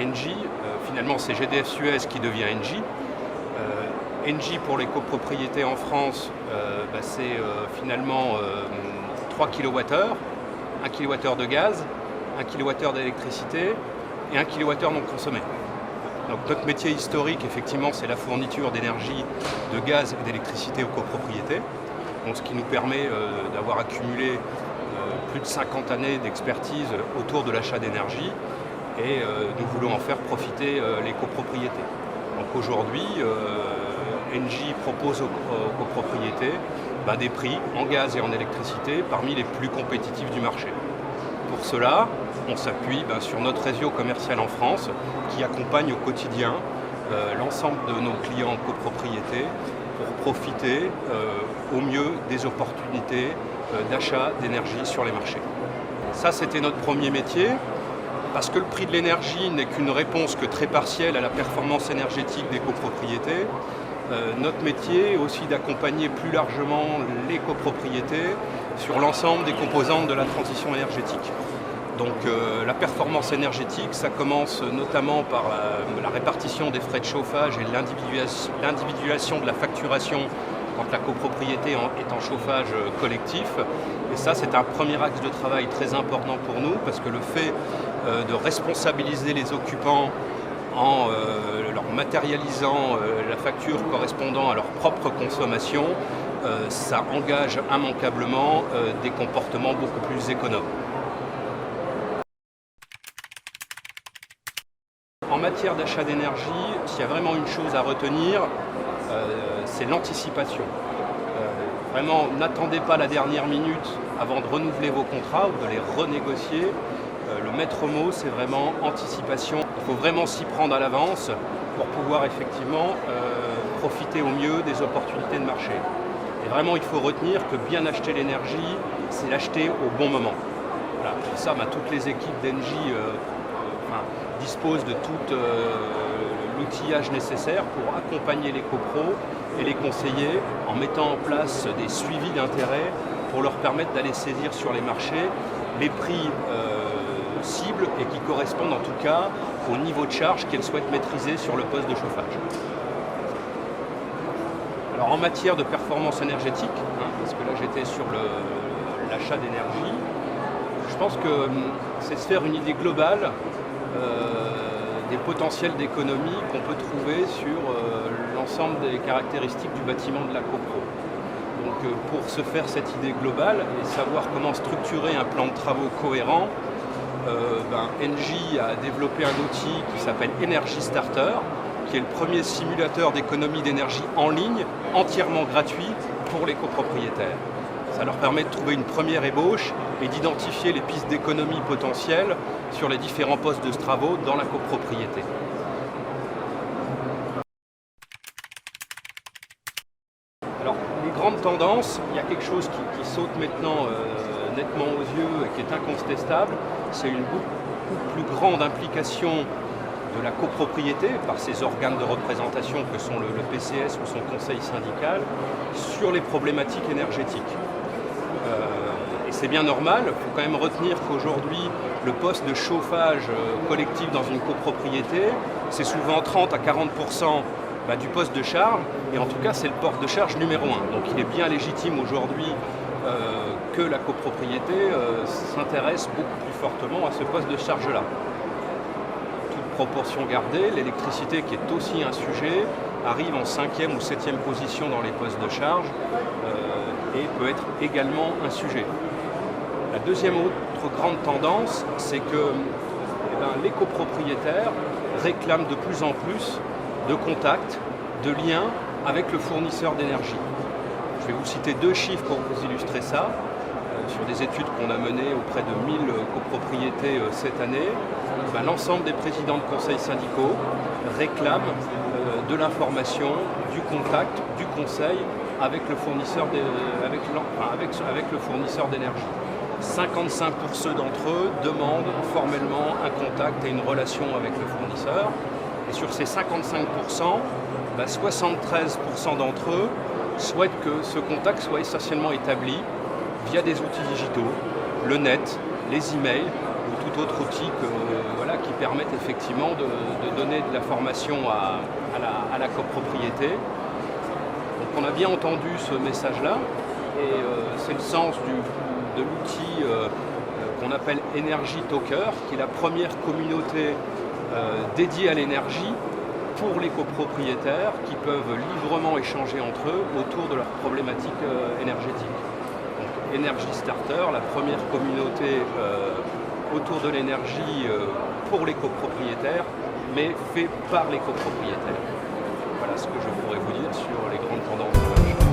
Engie, finalement c'est GDF Suez qui devient Engie. Engie pour les copropriétés en France, c'est finalement 3 kWh, 1 kWh de gaz, 1 kWh d'électricité et 1 kWh non consommé. Donc notre métier historique, effectivement, c'est la fourniture d'énergie, de gaz et d'électricité aux copropriétés. Donc, ce qui nous permet d'avoir accumulé plus de 50 années d'expertise autour de l'achat d'énergie et nous voulons en faire profiter les copropriétés. Donc aujourd'hui, Engie propose aux copropriétés des prix en gaz et en électricité parmi les plus compétitifs du marché. Pour cela, on s'appuie sur notre réseau commercial en France qui accompagne au quotidien l'ensemble de nos clients en copropriété pour profiter au mieux des opportunités d'achat d'énergie sur les marchés. Ça, c'était notre premier métier, parce que le prix de l'énergie n'est qu'une réponse que très partielle à la performance énergétique des copropriétés. Notre métier est aussi d'accompagner plus largement les copropriétés sur l'ensemble des composantes de la transition énergétique. Donc la performance énergétique, ça commence notamment par la répartition des frais de chauffage et l'individuation de la facturation quand la copropriété est en chauffage collectif. Et ça, c'est un premier axe de travail très important pour nous, parce que le fait de responsabiliser les occupants en leur matérialisant la facture correspondant à leur propre consommation, ça engage immanquablement des comportements beaucoup plus économes. En matière d'achat d'énergie, s'il y a vraiment une chose à retenir, c'est l'anticipation. Vraiment, n'attendez pas la dernière minute avant de renouveler vos contrats ou de les renégocier. Le maître mot, c'est vraiment anticipation. Il faut vraiment s'y prendre à l'avance pour pouvoir effectivement profiter au mieux des opportunités de marché. Et vraiment, il faut retenir que bien acheter l'énergie, c'est l'acheter au bon moment. Voilà. Et ça, toutes les équipes d'Engie disposent de tout l'outillage nécessaire pour accompagner les copros et les conseiller en mettant en place des suivis d'intérêt pour leur permettre d'aller saisir sur les marchés les prix cibles et qui correspondent en tout cas au niveau de charge qu'elles souhaitent maîtriser sur le poste de chauffage. Alors en matière de performance énergétique, parce que là j'étais sur l'achat d'énergie, je pense que c'est de se faire une idée globale des potentiels d'économie qu'on peut trouver sur l'ensemble des caractéristiques du bâtiment de la copro. Donc pour se faire cette idée globale et savoir comment structurer un plan de travaux cohérent, Engie a développé un outil qui s'appelle Energy Starter, qui est le premier simulateur d'économie d'énergie en ligne, entièrement gratuit pour les copropriétaires. Ça leur permet de trouver une première ébauche et d'identifier les pistes d'économie potentielles sur les différents postes de travaux dans la copropriété. Alors, les grandes tendances, il y a quelque chose qui saute maintenant nettement aux yeux et qui est incontestable, c'est une beaucoup plus grande implication de la copropriété par ses organes de représentation que sont le PCS ou son conseil syndical sur les problématiques énergétiques. Et c'est bien normal, il faut quand même retenir qu'aujourd'hui, le poste de chauffage collectif dans une copropriété, c'est souvent 30 à 40% du poste de charge, et en tout cas c'est le poste de charge numéro 1. Donc il est bien légitime aujourd'hui que la copropriété s'intéresse beaucoup plus fortement à ce poste de charge-là. Toute proportion gardée, l'électricité qui est aussi un sujet arrive en 5e ou 7e position dans les postes de charge et peut être également un sujet. La deuxième autre grande tendance, c'est que les copropriétaires réclament de plus en plus de contacts, de liens avec le fournisseur d'énergie. Je vais vous citer 2 chiffres pour vous illustrer ça. Sur des études qu'on a menées auprès de 1000 copropriétés cette année, l'ensemble des présidents de conseils syndicaux réclament de l'information, du contact, du conseil avec le fournisseur d'énergie. 55% d'entre eux demandent formellement un contact et une relation avec le fournisseur. Et sur ces 55%, 73% d'entre eux souhaitent que ce contact soit essentiellement établi via des outils digitaux, le net, les emails ou tout autre outil qui permettent effectivement de donner de la formation à la copropriété. Donc on a bien entendu ce message-là et c'est le sens de l'outil qu'on appelle Energy Talker, qui est la première communauté dédiée à l'énergie pour les copropriétaires qui peuvent librement échanger entre eux autour de leurs problématiques énergétiques. Donc, Energy Starter, la première communauté autour de l'énergie pour les copropriétaires, mais fait par les copropriétaires. Voilà ce que je pourrais vous dire sur les grandes tendances.